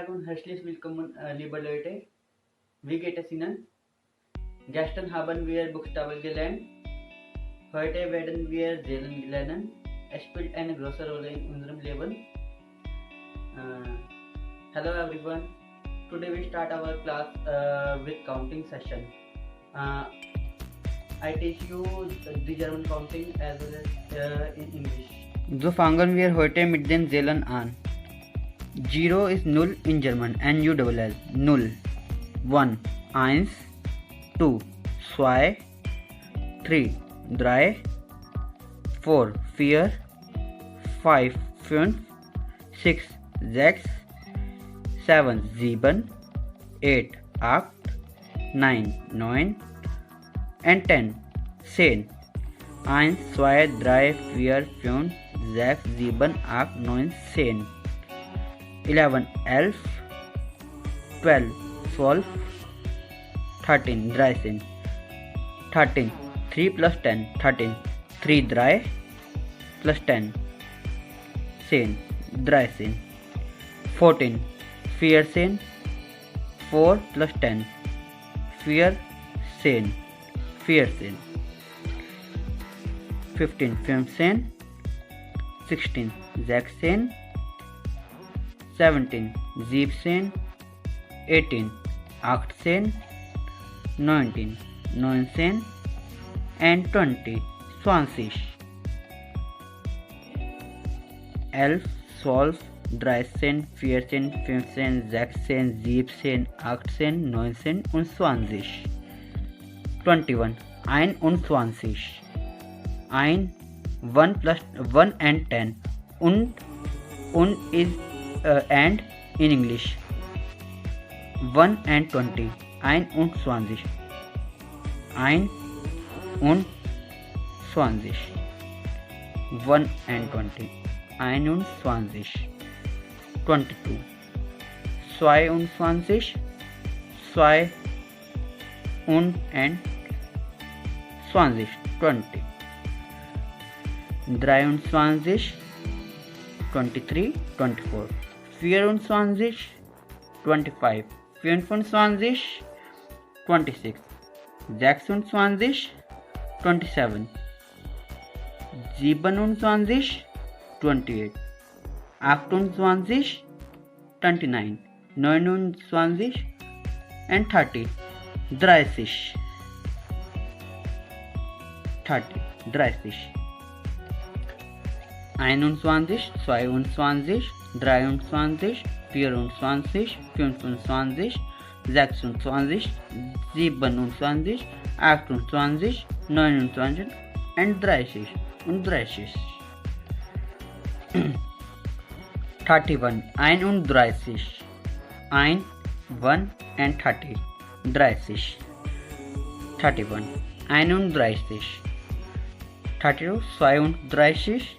und herzlich willkommen, liebe Leute. Wie geht es Ihnen? Gestern haben wir Buchstaben gelernt. Heute werden wir Zählen lernen. Es spielt eine große Rolle in unserem Leben. Hello everyone. Today we start our class with counting session. I teach you the German counting as well as in English. So fangen wir heute mit den Zählen an. 0 is null in German, N-U-L-L, null. 1, 1, 2, 2, 3, 3, 4, 4, 5, 5, 6, 6, 7, 7, 8, 8, 9, 9 and 10. 10. 1, 2, 3, 4, 5, 6, 7, 8, 9, 10. 11, 11, 12, 12, 13, 13, 13, 3 plus 10, 13, 3 dry plus 10, 10, 14, 14, 4 plus 10, 14, 15, 15, 16, 16, 17, 17, 18, 18, 19, 19 and 20, 20. 11, 12, 13, 14, 15, 16, 17, 18, 19 und 20. 21, 21. 1 plus 1 and 10 und is and in English. 1 and 20. 21. 1 und 20. 1 and 20. 21. 22. 22. 2 und 20. 20. 23. 23, 24. 24, 25, 25, 26, 26, 27, 27, 28, 28, 29, 29 and 30, 30, 30, 30. 21, 22, 23, 24, 25, 26, 27, 28, 29 and 30 und 30. 31, 31, 1, 1 and 30, 30. 31, 31, 32, 32,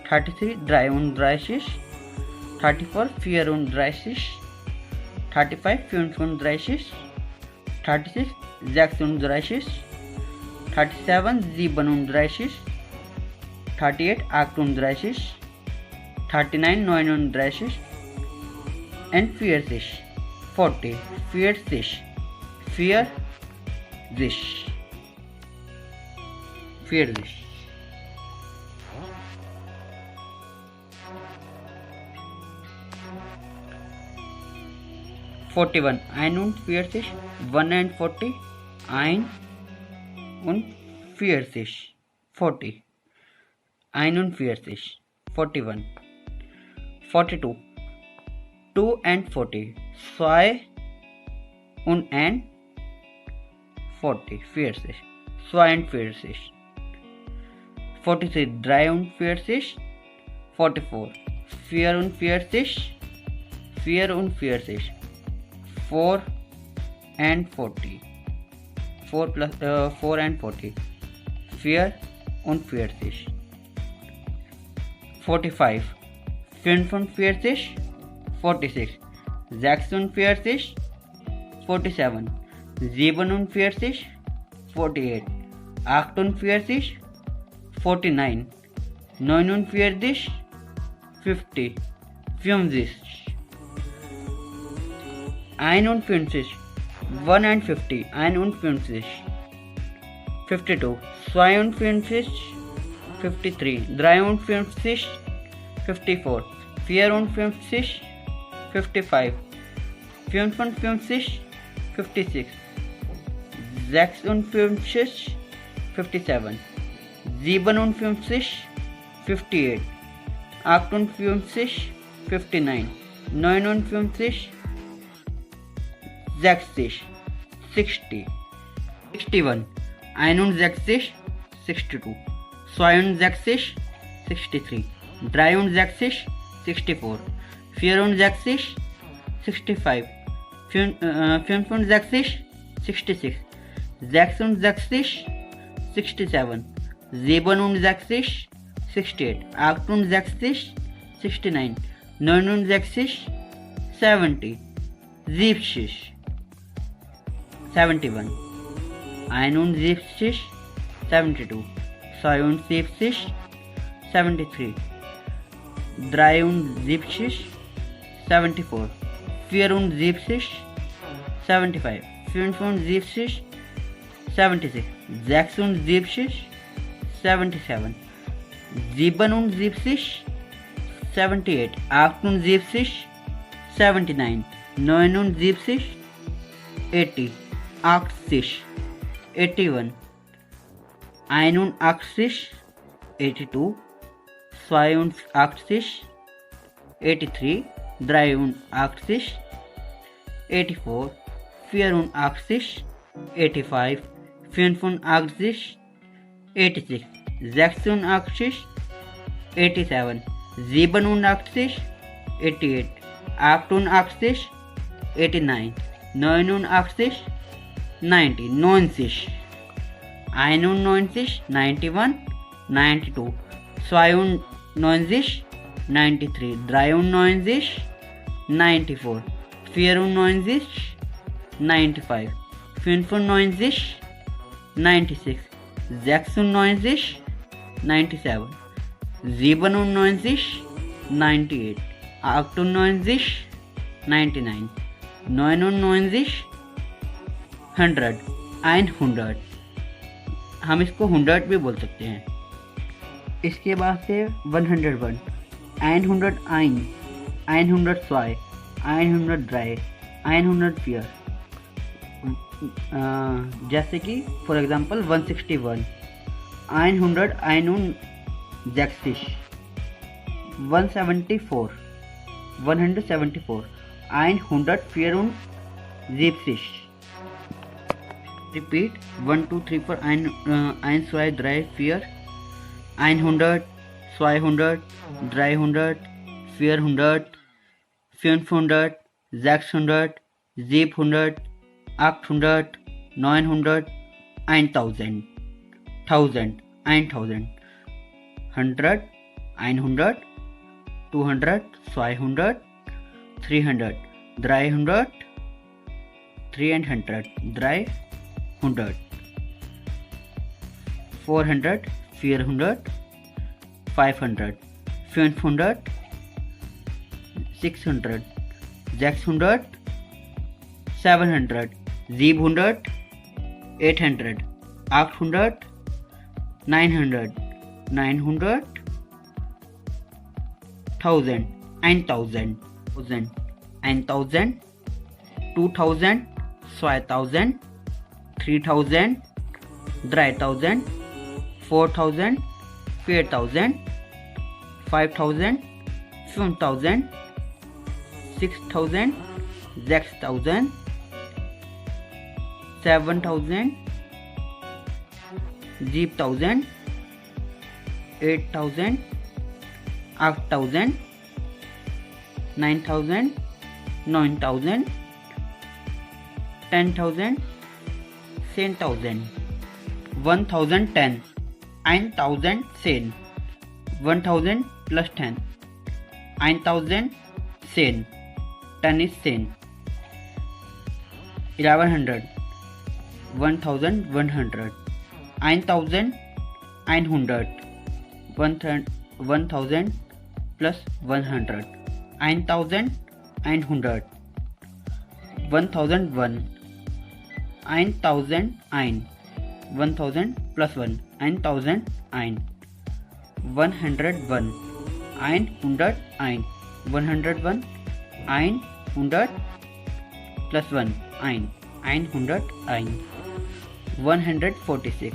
33, 33, 34, 34, 35, 35, 36, 36, 37, 37, 38, 38, 39, 39 and 40, 40, 40. 41, 41, 1 and 40, 41, 40, 41, 41, 42, 2 and 40, 2 and 40, 40, 2 and 40, 43, 3 und 40, 44, 44, 44, 4 and 40, 4 plus 4 and 40, 4 und 40, 45, 45, 46, 46, 47, 47, 48, 48, 49, 49, 50, 50, 51 1 and 50 51 52 52 53 53 54 54 55 55 56 56 57 57 58 58 59 59 60 60 61 61 62 62 63 63 64 64 65 65 66 66 67 67 68 68 69 69 70 70 71 71 72 73 73 73 74 74 75 75 76 76 77 77 78 78 79 79 80 80 81 81 82 82 83 83 84 84 85 85 86 86 87 87 88 88 89 89 90 90 91 91 92 92 93 93 94 94 95 95 96 96 97 97 98 98 99 99 100 100 हम इसको 100 भी बोल सकते हैं। इसके बाद से 101 100 100 2 100 3 100 4 जैसे कि for example 161 100 160 174 174 174 repeat 1 2 3 4 1 2 3 4 100 200 300 400 500 600 700 800 900 1000 1000 1000 100 100 200 500 300 300 300 300 400 400 500 500 600 600 700 700 800 800 900 900 1000 1000 1000 2000 5000 3000 3000 4000 5000 5000 5000 6000 6000 7000 8000 8000 8000 9000 9000 10,000 10,000 1010 9,000 10 1000 plus 10 9,000 10 10 is 10 1100 1100 9,000 900 1000 plus 100 9,000 900 1001, 1000 ein, 1000 plus 1, 1000 ein, 101, 100 ein, 101, 100 plus 1, 100 ein, 146,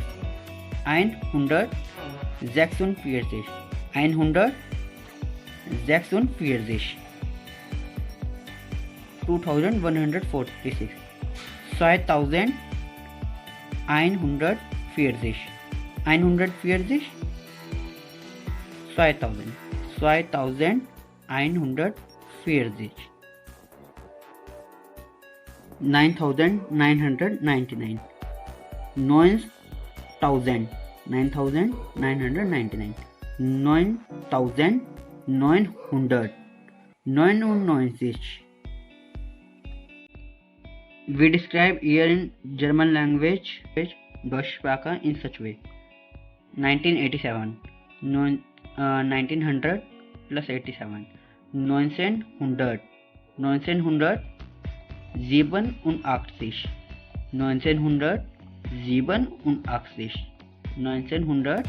146, 146, 2146, 6140, 140, 140, 6000, 6140, 9999, 9000, 9999, 9900, 99. We describe year in German language, Deutsche Sprache in such way. 1987, 1900 plus 87, 1900, 1900, 87, 1900, 87, 1900,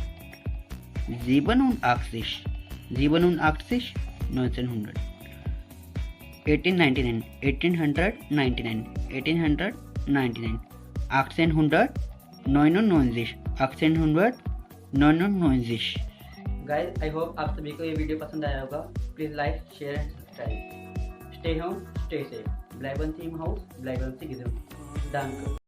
87, 87, 1900. 1899, 1899, 1899, 1800, 99, 1800, 99. Guys, I hope आप सभी को ये वीडियो पसंद आया होगा. Please like, share and subscribe. Stay home, stay safe. Bleiben Sie im Haus, bleiben Sie gesund. Danke.